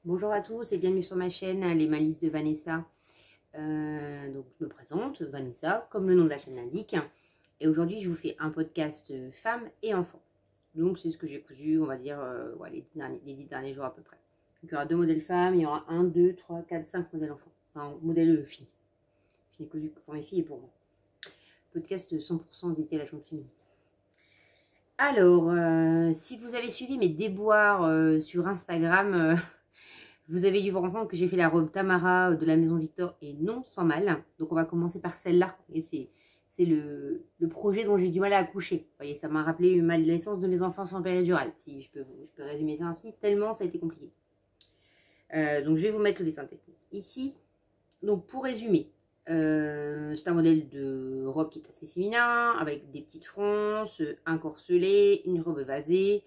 Bonjour à tous et bienvenue sur ma chaîne Les Malices de Vanessa. Donc je me présente, Vanessa, comme le nom de la chaîne l'indique. Et aujourd'hui je vous fais un podcast femmes et enfants. Donc c'est ce que j'ai cousu, on va dire, ouais, les 10 derniers jours à peu près. Donc il y aura 2 modèles femmes, il y aura 1, 2, 3, 4, 5 modèles enfants. Enfin, modèles filles. Je n'ai cousu que pour mes filles et pour moi. Podcast 100% dédié à la chambre féminine. Alors, si vous avez suivi mes déboires sur Instagram, vous avez dû vous rendre compte que j'ai fait la robe Tamara de la Maison Victor et non sans mal. Donc on va commencer par celle-là. Et c'est le projet dont j'ai du mal à accoucher. Vous voyez, ça m'a rappelé ma naissance de mes enfants sans péridurale. Si je peux résumer ça ainsi, tellement ça a été compliqué. Donc je vais vous mettre le dessin technique ici. Donc pour résumer, c'est un modèle de robe qui est assez féminin, avec des petites fronces, un corselet, une robe vasée.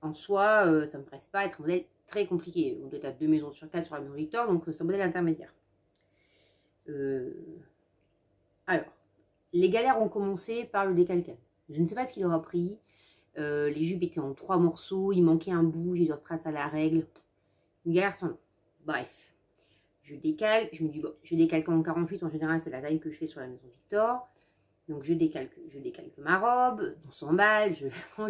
En soi, ça ne me paraissait pas être un modèle très compliqué. On doit être à 2 maisons sur 4 sur la Maison Victor, donc c'est un modèle intermédiaire. Alors, les galères ont commencé par le décalcage. Je ne sais pas ce qu'il aura pris. Les jupes étaient en 3 morceaux, il manquait un bout, j'ai dû retracer à la règle. Une galère sans nom. Bref. Je décalque, je me dis, bon, je décalque en 48, en général, c'est la taille que je fais sur la Maison Victor. Donc je décalque ma robe, on s'emballe,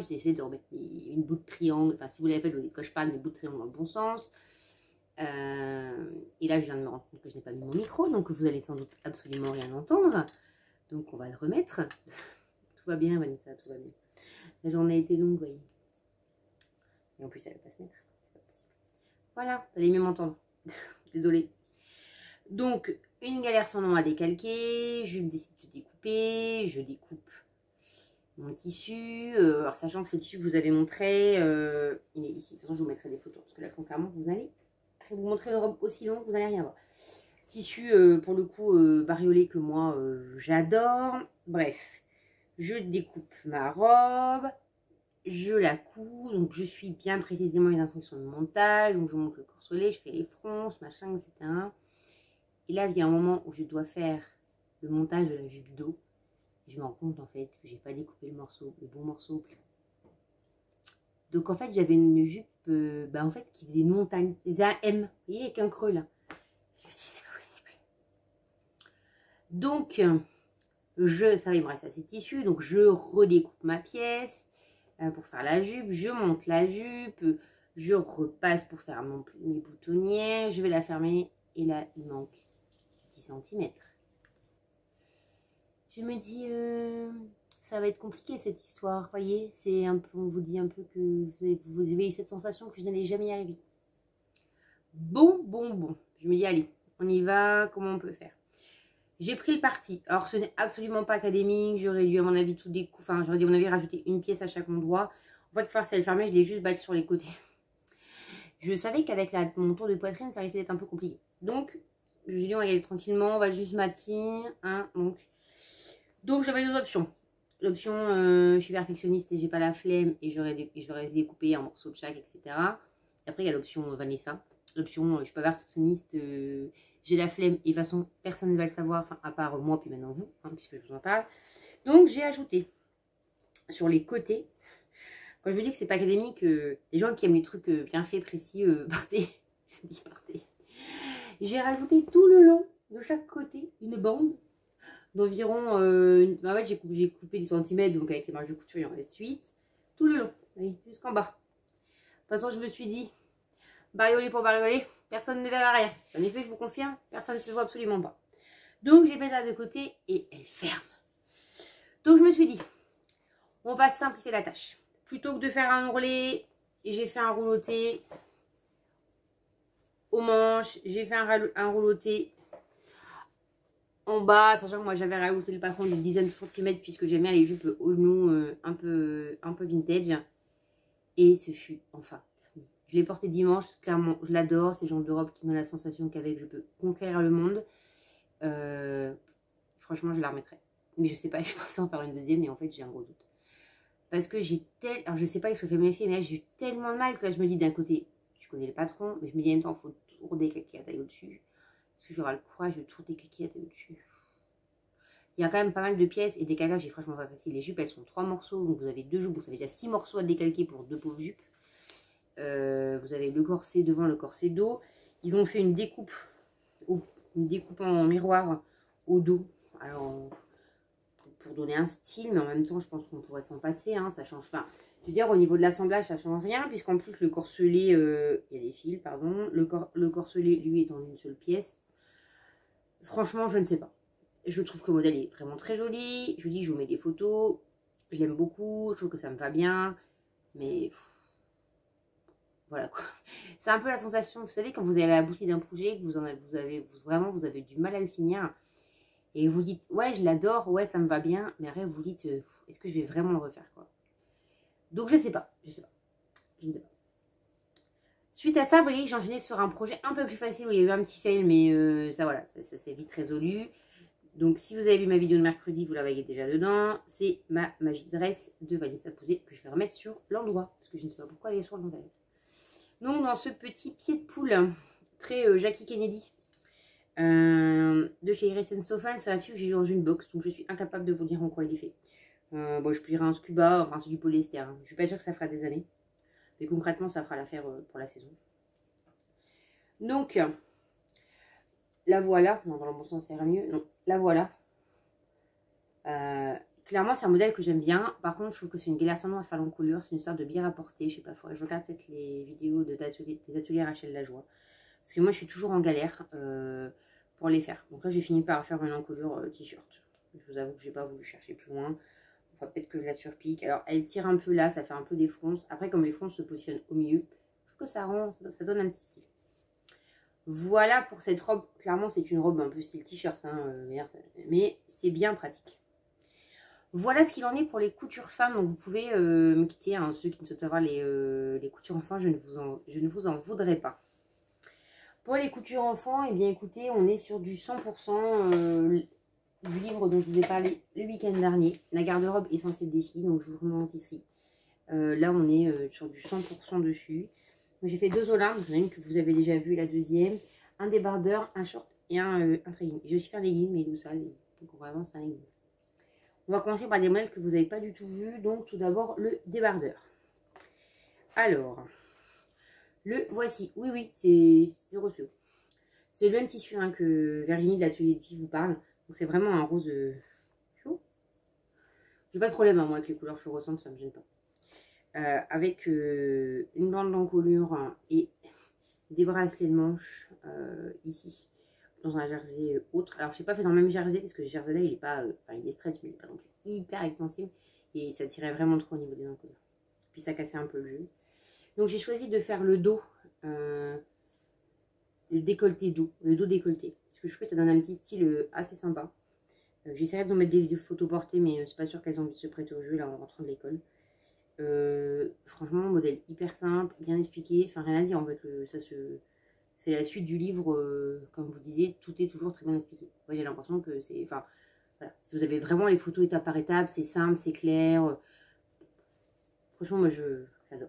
j'essaie de remettre une bout de triangle, enfin si vous l'avez fait, vous dites que je parle, mes bouts de triangle dans le bon sens. Et là je viens de me rendre compte que je n'ai pas mis mon micro, donc vous allez sans doute absolument rien entendre. Donc on va le remettre. Tout va bien Vanessa, tout va bien. La journée a été longue, vous voyez. Et en plus elle ne va pas se mettre, c'est pas possible. Voilà, vous allez mieux m'entendre. Désolée. Donc, une galère sans nom à décalquer, je décide de découper, je découpe mon tissu, alors sachant que c'est le tissu que je vous avais montré, il est ici, de toute façon je vous mettrai des photos, parce que là clairement vous allez vous montrer une robe aussi longue, vous n'allez rien voir. Tissu pour le coup bariolé que moi j'adore, bref, je découpe ma robe, je la couds, donc je suis bien précisément les instructions de montage, donc je monte le corselet, je fais les fronces, machin, etc. Et là, il y a un moment où je dois faire le montage de la jupe dos. Et je me rends compte en fait que j'ai pas découpé le bon morceau. Donc en fait, j'avais une jupe en fait, qui faisait une montagne. Elle faisait un M, vous voyez, avec un creux là. Je me dis, c'est pas possible. Donc, ça va, il me reste assez de tissu. Donc je redécoupe ma pièce pour faire la jupe. Je monte la jupe. Je repasse pour faire mes boutonnières. Je vais la fermer. Et là, il manque 10 cm. Je me dis, ça va être compliqué cette histoire, vous voyez, c'est un peu, on vous dit un peu que vous avez eu cette sensation que je n'allais jamais y arriver. Bon, je me dis, allez, on y va, comment on peut faire? J'ai pris le parti, alors ce n'est absolument pas académique, j'aurais dû à mon avis tout découper, enfin j'aurais dû à mon avis rajouter une pièce à chaque endroit. En fait, pour faire celle fermée, je l'ai juste battue sur les côtés. Je savais qu'avec mon tour de poitrine, ça risquait d'être un peu compliqué. Donc, je me dis, on va y aller tranquillement, on va juste matir, hein, donc j'avais deux options. L'option, je suis perfectionniste et j'ai pas la flemme et j'aurais découpé un morceau de chaque, etc. Et après, il y a l'option Vanessa. L'option, je suis pas perfectionniste, j'ai la flemme et de toute façon, personne ne va le savoir, enfin, à part moi, puis maintenant vous, hein, puisque je vous en parle. Donc, j'ai ajouté sur les côtés. Quand je vous dis que c'est pas académique, les gens qui aiment les trucs bien faits, précis, partez. Je dis partez. J'ai rajouté tout le long de chaque côté une bande d'environ, en fait j'ai coupé 10 cm, donc avec les marges de couture il en reste 8, tout le long, jusqu'en bas. De toute façon je me suis dit, bariolé pour bariolé, personne ne verra rien. En effet je vous confirme, personne ne se voit absolument pas. Donc j'ai fait ça de côté et elle ferme. Donc je me suis dit, on va simplifier la tâche. Plutôt que de faire un ourlet, j'ai fait un rouloté aux manches, j'ai fait un rouloté en bas, sachant que moi j'avais rajouté le patron d'une dizaine de centimètres puisque j'aime bien les jupes au genou un peu vintage. Et ce fut enfin. Je l'ai porté dimanche, clairement je l'adore, c'est le genre de robe qui me donne la sensation qu'avec je peux conquérir le monde. Franchement je la remettrai. Mais je sais pas, je pensais en faire une deuxième mais en fait j'ai un gros doute. Parce que alors je sais pas ce que fait mes filles, mais là j'ai eu tellement de mal que là je me dis d'un côté, je connais le patron, mais je me dis en même temps, il faut toujours des kaki à taille au-dessus. Est-ce que j'aurai le courage de tourner des kaki à taille au-dessus? Il y a quand même pas mal de pièces et des calcages, c'est franchement pas facile. Les jupes, elles sont 3 morceaux, donc vous avez 2 jupes, donc ça fait déjà 6 morceaux à décalquer pour 2 pauvres jupes. Vous avez le corset devant, le corset dos. Ils ont fait une découpe en miroir au dos. Alors, pour donner un style, mais en même temps, je pense qu'on pourrait s'en passer. Hein, ça change pas. Je veux dire, au niveau de l'assemblage, ça change rien, puisqu'en plus, le corselet, il y a des fils, pardon. Le corselet, lui, est en une seule pièce. Franchement, je ne sais pas. Je trouve que le modèle est vraiment très joli. Je vous dis, je vous mets des photos. Je l'aime beaucoup. Je trouve que ça me va bien. Mais voilà quoi. C'est un peu la sensation, vous savez, quand vous avez abouti d'un projet, que vous avez du mal à le finir. Et vous dites, ouais, je l'adore, ouais, ça me va bien. Mais après, vous dites, est-ce que je vais vraiment le refaire quoi. Donc, je sais pas. Je ne sais pas. Suite à ça, vous voyez, j'ai enchaîné sur un projet un peu plus facile où il y a eu un petit fail, mais ça, voilà, ça s'est vite résolu. Donc, si vous avez vu ma vidéo de mercredi, vous la voyez déjà dedans. C'est ma Magic Dress de Vanessa Pouzet que je vais remettre sur l'endroit. Parce que je ne sais pas pourquoi elle est sur l'envers. Donc, dans ce petit pied de poule très Jackie Kennedy de chez Iris Stoffen, c'est là-dessus que j'ai eu dans une box. Donc, je suis incapable de vous dire en quoi il est fait. Bon, je dirais un scuba, enfin, c'est du polyester. Hein. Je suis pas sûre que ça fera des années. Mais concrètement, ça fera l'affaire pour la saison. Donc, la voilà. Non, dans le bon sens, ça ira mieux. Non, la voilà. Clairement, c'est un modèle que j'aime bien. Par contre, je trouve que c'est une galère à faire l'encolure. C'est une sorte de bière à porter. Je sais pas, je regarde peut-être les vidéos des ateliers Rachel Lajoie. Parce que moi, je suis toujours en galère pour les faire. Donc là, j'ai fini par faire une encolure t-shirt. Je vous avoue que j'ai pas voulu chercher plus loin. Enfin, peut-être que je la surpique. Alors, elle tire un peu là, ça fait un peu des fronces. Après, comme les fronces se positionnent au milieu, je trouve que ça donne un petit style. Voilà pour cette robe. Clairement, c'est une robe un peu style t-shirt. Hein, mais c'est bien pratique. Voilà ce qu'il en est pour les coutures femmes. Donc, vous pouvez me quitter. Hein, ceux qui ne souhaitent pas voir les coutures enfants, je ne vous en voudrais pas. Pour les coutures enfants, eh bien, écoutez, on est sur du 100% du livre dont je vous ai parlé le week-end dernier. La garde-robe essentielle des filles. Donc, je vous remets en tisserie. Là, on est sur du 100% dessus. J'ai fait 2 olympes. Il y en a une que vous avez déjà vue, la deuxième. Un débardeur, un short et un trailing. J'ai aussi fait un legging, mais il est sale. Donc, vraiment, c'est un legging. On va commencer par des modèles que vous n'avez pas du tout vus. Donc, tout d'abord, le débardeur. Alors, le voici. Oui, c'est rose fluo. C'est le même tissu hein, que Virginie de l'atelier de filles vous parle. Donc, c'est vraiment un rose fluo. J'ai pas de problème, hein, moi, avec les couleurs fluorescentes, ça me gêne pas. Avec une bande d'encolure et des bracelets de manche ici dans un jersey autre. Alors je n'ai pas fait dans le même jersey parce que ce jersey là il est pas il est stretch mais il n'est pas non plus hyper extensible et ça tirait vraiment trop au niveau des encolures. Puis ça cassait un peu le jeu. Donc j'ai choisi de faire le dos, le décolleté dos, le dos décolleté. Parce que je trouve que ça donne un petit style assez sympa. J'essaierai de vous mettre des photos portées mais c'est pas sûr qu'elles ont envie de se prêter au jeu là en rentrant de l'école. Franchement, modèle hyper simple, bien expliqué, enfin rien à dire en fait, c'est la suite du livre, comme vous disiez, tout est toujours très bien expliqué. Moi j'ai l'impression que c'est, enfin, voilà. Si vous avez vraiment les photos étape par étape, c'est simple, c'est clair, franchement moi j'adore.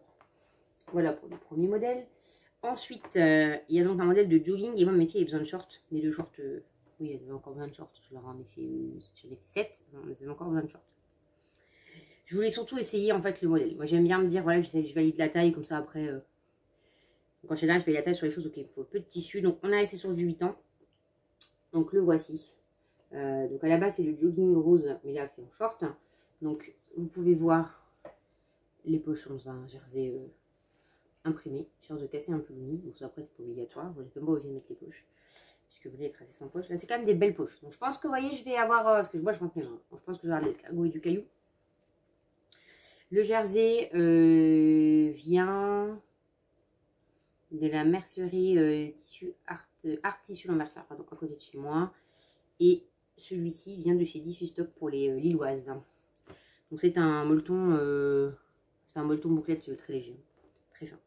Voilà pour le premier modèle. Ensuite, il y a donc un modèle de jogging, et moi mes filles avaient besoin de shorts, mais de shorts, oui elles avaient encore besoin de shorts, je leur en ai fait, j'en ai fait 7, elles avaient encore besoin de shorts. Je voulais surtout essayer en fait le modèle. Moi j'aime bien me dire, voilà, je valide la taille, comme ça après, quand je suis là, je valide la taille sur les choses, ok, il faut peu de tissu. Donc on a resté sur du 8 ans. Donc le voici. Donc à la base c'est le jogging rose, mais là fait en short. Donc vous pouvez voir les poches dans un jersey imprimé. Chance de casser un peu le nid. Donc après c'est pas obligatoire, vous n'êtes pas obligé de mettre les poches. Puisque vous voulez tracer sans poche. Là c'est quand même des belles poches. Donc je pense que vous voyez, je vais avoir, parce que moi je rentre mes mains. Donc je pense que je vais avoir de l'escargot et du caillou. Le jersey vient de la mercerie tissu art tissu Lambersart, pardon, à côté de chez moi. Et celui-ci vient de chez Diffus Stock pour les Lilloises. Donc c'est un molleton bouclette très léger, très fin.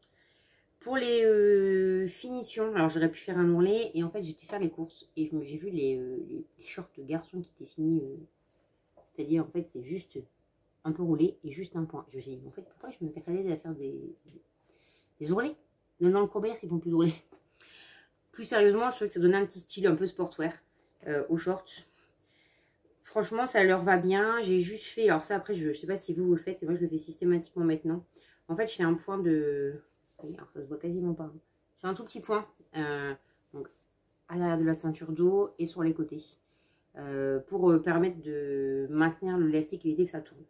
Pour les finitions, alors j'aurais pu faire un ourlet et en fait j'étais faire les courses et j'ai vu les shorts garçons qui étaient finis, c'est-à-dire en fait c'est juste un peu roulé et juste un point. Je me suis dit, en fait, pourquoi je me casserais à faire des ourlets? Même dans le commerce, ils font plus d'ourlets. Plus sérieusement, je trouve que ça donne un petit style un peu sportwear aux shorts. Franchement, ça leur va bien. J'ai juste fait, alors ça après, je sais pas si vous le faites, et moi je le fais systématiquement maintenant. En fait, je fais un point de Oui, alors ça se voit quasiment pas. J'ai un tout petit point. Donc, à l'arrière de la ceinture dos et sur les côtés. Pour permettre de maintenir l'élastique et éviter que ça tourne.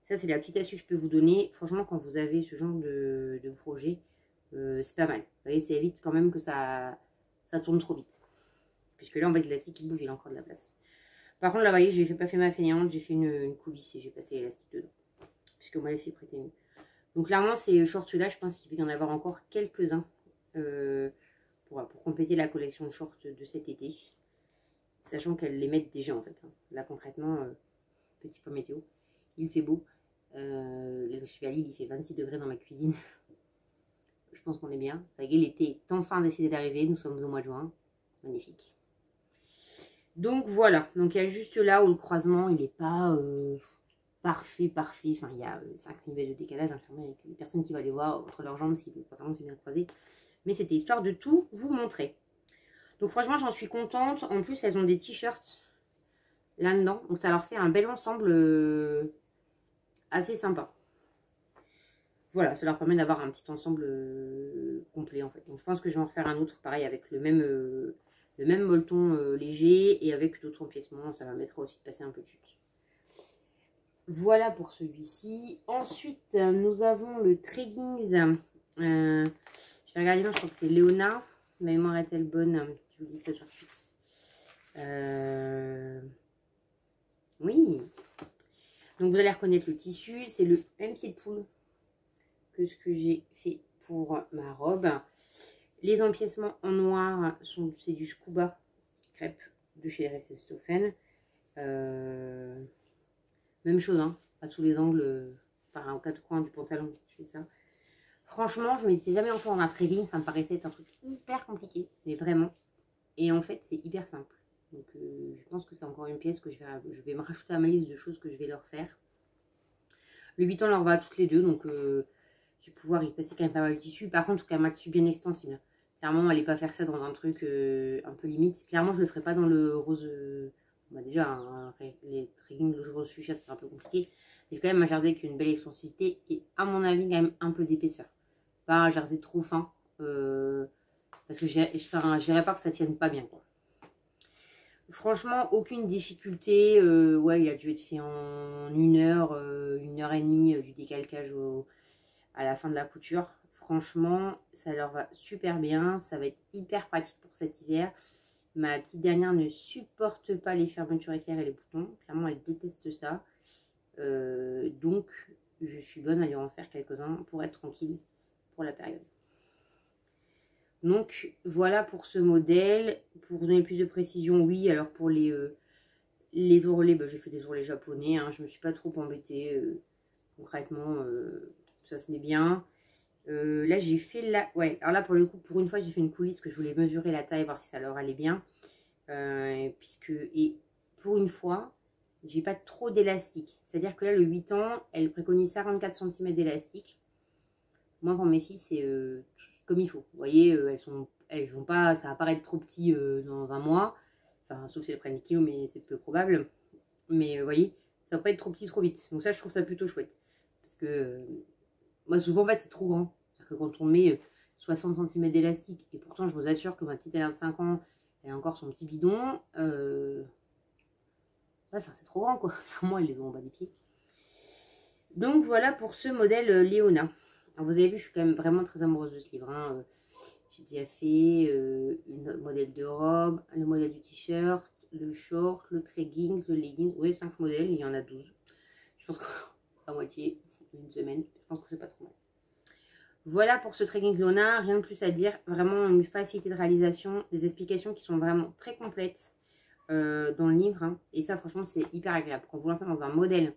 Ça, c'est la petite astuce que je peux vous donner. Franchement, quand vous avez ce genre de projet, c'est pas mal. Vous voyez, ça évite quand même que ça tourne trop vite. Puisque là, en fait, l'élastique, il bouge, il a encore de la place. Par contre, là, vous voyez, j'ai pas fait ma fainéante, j'ai fait une coulisse et j'ai passé l'élastique dedans. Puisque moi, laissé prêter mieux. Donc, clairement, ces shorts-là, je pense qu'il va y en avoir encore quelques-uns pour compléter la collection de shorts de cet été. Sachant qu'elles les mettent déjà, en fait. Là, concrètement, petit point météo, il fait beau. Là, je suis à Lille, il fait 26 degrés dans ma cuisine. Je pense qu'on est bien. L'été est enfin décidé d'arriver. Nous sommes au mois de juin. Magnifique. Donc voilà. Donc il y a juste là où le croisement, il n'est pas parfait. Enfin, il y a 5 mm de décalage. Clairement, avec les personnes qui vont aller voir entre leurs jambes si le pantalon s'est bien croisé. Mais c'était histoire de tout vous montrer. Donc franchement, j'en suis contente. En plus, elles ont des t-shirts là-dedans. Donc ça leur fait un bel ensemble assez sympa. Voilà, ça leur permet d'avoir un petit ensemble complet en fait. Donc je pense que je vais en refaire un autre pareil avec le même molleton léger et avec d'autres empiècements. Ça permettra aussi de passer un peu de chute. Voilà pour celui-ci. Ensuite, nous avons le Treggings. Je vais regarder, je crois que c'est Léona. Ma mémoire est-elle bonne? Je vous dis ça tout de suite. Oui. Donc vous allez reconnaître le tissu. C'est le même pied de poule que ce que j'ai fait pour ma robe. Les empiècements en noir, c'est du scuba crêpe de chez Reisenstoffen. Même chose, hein, à tous les angles, enfin aux quatre coins du pantalon, je fais ça. Franchement, je ne m'étais jamais lancée en un Tregging, ça me paraissait être un truc hyper compliqué, mais vraiment. Et en fait, c'est hyper simple. Donc, je pense que c'est encore une pièce que je vais me rajouter à ma liste de choses que je vais leur faire. Le 8 ans leur va à toutes les deux, donc je vais pouvoir y passer quand même pas mal de tissu. Par contre, il faut quand même un tissu bien extensible. Clairement, n'allez pas faire ça dans un truc un peu limite. Clairement, je ne le ferai pas dans le rose. Bah déjà, les Treggings, le rose fuchsia, c'est un peu compliqué. Mais quand même un jersey qui a une belle extensivité et, à mon avis, quand même un peu d'épaisseur. Pas un jersey trop fin. Parce que je n'irais pas que ça tienne pas bien, quoi. Franchement, aucune difficulté. Ouais, il a dû être fait en 1 heure et demie du décalcage à la fin de la couture. Franchement, ça leur va super bien. Ça va être hyper pratique pour cet hiver. Ma petite dernière ne supporte pas les fermetures éclairs et les boutons. Clairement, elle déteste ça. Donc, je suis bonne à lui en faire quelques-uns pour être tranquille pour la période. Donc, voilà pour ce modèle. Pour vous donner plus de précision, oui. Alors, pour les ourlets, bah, j'ai fait des ourlets japonais. Hein, je ne me suis pas trop embêtée. Concrètement, ça se met bien. Là, j'ai fait la... Ouais, alors là, pour le coup, pour une fois, j'ai fait une coulisse que je voulais mesurer la taille, voir si ça leur allait bien. Et pour une fois, j'ai pas trop d'élastique. C'est-à-dire que là, le 8 ans, elle préconise 44 cm d'élastique. Moi, pour mes filles, c'est comme il faut. Vous voyez, elles vont pas... Ça va paraître trop petit dans un mois. Enfin, sauf si elles prennent des kilos, mais c'est peu probable. Mais vous voyez, ça va pas être trop petit trop vite. Donc ça, je trouve ça plutôt chouette. Parce que... moi, souvent, en fait, c'est trop grand. C'est-à-dire que quand on met 60 cm d'élastique, et pourtant, je vous assure que ma petite, elle a 25 ans, elle a encore son petit bidon. Ouais, enfin, c'est trop grand, quoi. Moi, elles les ont en bas des pieds. Donc, voilà pour ce modèle Léona. Alors, vous avez vu, je suis quand même vraiment très amoureuse de ce livre. Hein. J'ai déjà fait le modèle de robe, le modèle du t-shirt, le short, le Treggings, le legging. Oui, 5 modèles, il y en a 12. Je pense qu'à moitié, une semaine. Je pense que c'est pas trop mal. Voilà pour ce Treggings Léona, rien de plus à dire. Vraiment une facilité de réalisation, des explications qui sont vraiment très complètes dans le livre. Hein. Et ça, franchement, c'est hyper agréable. Quand vous lancez dans un modèle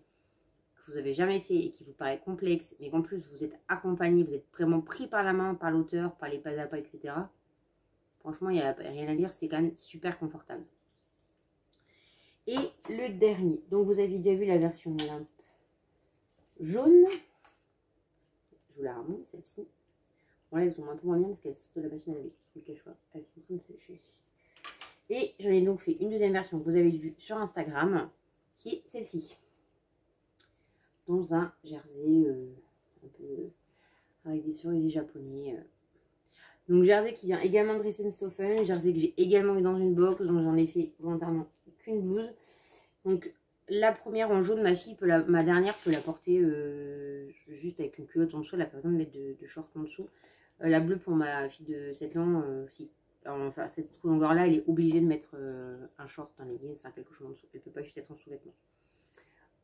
que vous n'avez jamais fait et qui vous paraît complexe, mais qu'en plus vous êtes accompagné, vous êtes vraiment pris par la main, par l'auteur, par les pas à pas, etc. Franchement, il n'y a rien à dire, c'est quand même super confortable. Et le dernier, donc vous avez déjà vu la version jaune. Je vous la remonte, celle-ci. Bon, là, elles sont un peu moins bien parce qu'elles sortent de la machine à laver. Je ne le cache pas. Elles sont en train de sécher. Et j'en ai donc fait une deuxième version que vous avez vue sur Instagram, qui est celle-ci. Dans un jersey un peu avec des cerisiers japonais. Donc jersey qui vient également de Dressenstoffen, jersey que j'ai également eu dans une box, donc j'en ai fait volontairement qu'une blouse. Donc la première en jaune, ma fille, ma dernière peut la porter juste avec une culotte en dessous, elle n'a pas besoin de mettre de short en dessous. La bleue pour ma fille de 7 ans, si. Alors, enfin, cette longueur-là, elle est obligée de mettre un short, un leggings, enfin quelque chose en dessous. Elle ne peut pas juste être en sous-vêtements.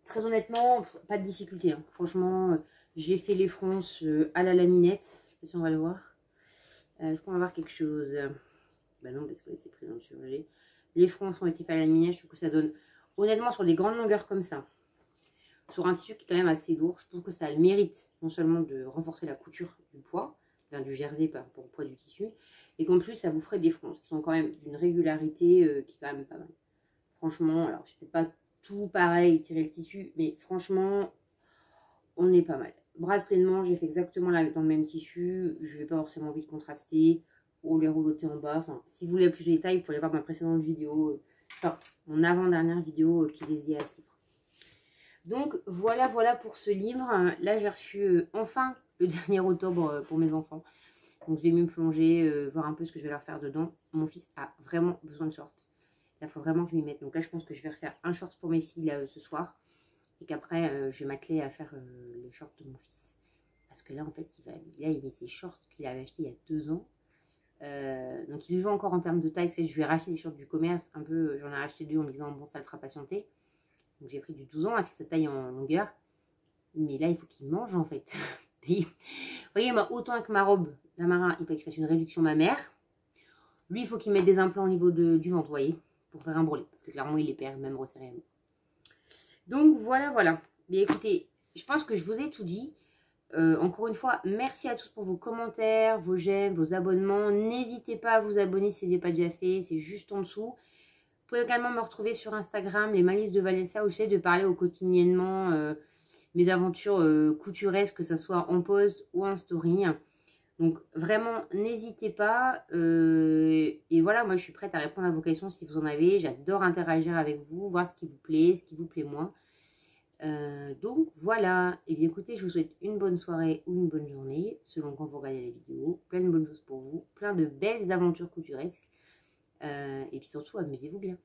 Très honnêtement, pas de difficulté. Hein. Franchement, j'ai fait les fronces à la laminette. Je ne sais pas si on va le voir. Est-ce qu'on va voir quelque chose? Bah non, parce que c'est pris dans le surgelé. Les fronces ont été faits à la laminette. Je trouve que ça donne, honnêtement, sur des grandes longueurs comme ça, sur un tissu qui est quand même assez lourd, je trouve que ça a le mérite non seulement de renforcer la couture du poids, du jersey par rapport au poids du tissu, et qu'en plus ça vous ferait des fronces qui sont quand même d'une régularité qui est quand même pas mal. Franchement, alors je ne fais pas tout pareil, tirer le tissu, mais franchement, on est pas mal. Bracelet de manche, j'ai fait exactement dans le même tissu, je n'ai pas forcément envie de contraster, ou les roulotter en bas. Enfin, si vous voulez plus de détails, vous pouvez aller voir ma précédente vidéo, enfin mon avant-dernière vidéo qui est dédiée à ce livre. Donc voilà pour ce livre. Là j'ai reçu enfin le dernier octobre pour mes enfants. Donc je vais me plonger, voir un peu ce que je vais leur faire dedans. Mon fils a vraiment besoin de shorts. Là il faut vraiment que je m'y mette. Donc là je pense que je vais refaire un short pour mes filles là, ce soir. Et qu'après je vais m'atteler à faire les shorts de mon fils. Parce que là en fait il met ses shorts qu'il avait achetés il y a 2 ans. Donc il lui va encore en termes de taille. Je lui ai racheté des shorts du commerce. Un peu, j'en ai racheté 2 en me disant bon ça le fera patienter. Donc j'ai pris du 12 ans parce que ça taille en longueur. Mais là, il faut qu'il mange en fait. Vous voyez, moi, autant avec ma robe, la marin, il faut que je fasse une réduction mammaire. Lui, il faut qu'il mette des implants au niveau du ventre, vous voyez, pour faire un bourrelet. Parce que clairement, il les perd, même resserré. Donc voilà. Bien écoutez, je pense que je vous ai tout dit. Encore une fois, merci à tous pour vos commentaires, vos j'aime, vos abonnements. N'hésitez pas à vous abonner si ce n'est pas déjà fait, c'est juste en dessous. Vous pouvez également me retrouver sur Instagram, les Malices de Vanessa, où j'essaie de parler au quotidiennement mes aventures couturesques, que ce soit en post ou en story. Donc vraiment, n'hésitez pas. Et voilà, moi je suis prête à répondre à vos questions si vous en avez. J'adore interagir avec vous, voir ce qui vous plaît, ce qui vous plaît moins. Donc voilà. Et bien écoutez, je vous souhaite une bonne soirée ou une bonne journée, selon quand vous regardez la vidéo. Plein de bonnes choses pour vous, plein de belles aventures couturesques. Et puis surtout, amusez-vous bien.